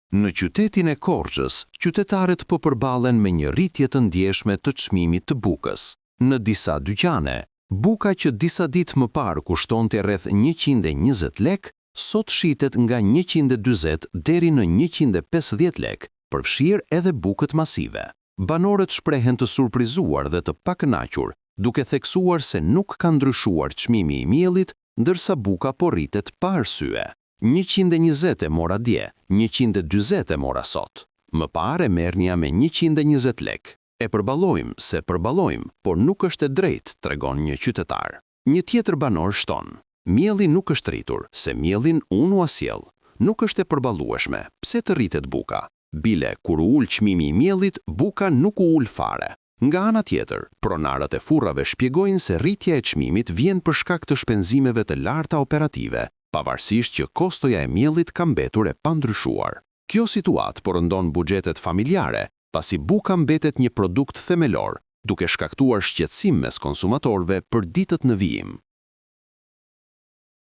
Në qytetin e Korçës, qytetarët po përballen me një rritje të ndjeshme të çmimit të bukës. Në disa dyqane, buka që disa ditë më parë kushtonte rreth 120 lek, sot shitet nga 140 deri në 150 lek, përfshirë edhe bukët masive. Banorët shprehen të surprizuar dhe të pakënaqur, duke theksuar se nuk ka ndryshuar çmimi i miellit, ndërsa buka po rritet pa arsye. 120 e mora dje, 140 e mora sot. Më parë e merrnja me 120 lek. E përballojmë se përballojmë, por nuk është e drejtë, tregon një qytetar. Një tjetër banor shton: mielli nuk është rritur, se miellin unë ua sjell. Nuk është e përballueshme, pse të rritet buka? Bile, kur ul çmimi i miellit, buka nuk ul fare. Nga ana tjetër, pronarët e furrave shpjegojnë se rritja e çmimit vjen për shkak të shpenzimeve të larta operative, pavarësisht që kostoja e miellit ka mbetur e pandryshuar. Kjo situatë porëndon buxhetet familjare, pasi buka mbetet një produkt themelor, duke shkaktuar shqetësim mes konsumatorëve për ditët në vijim.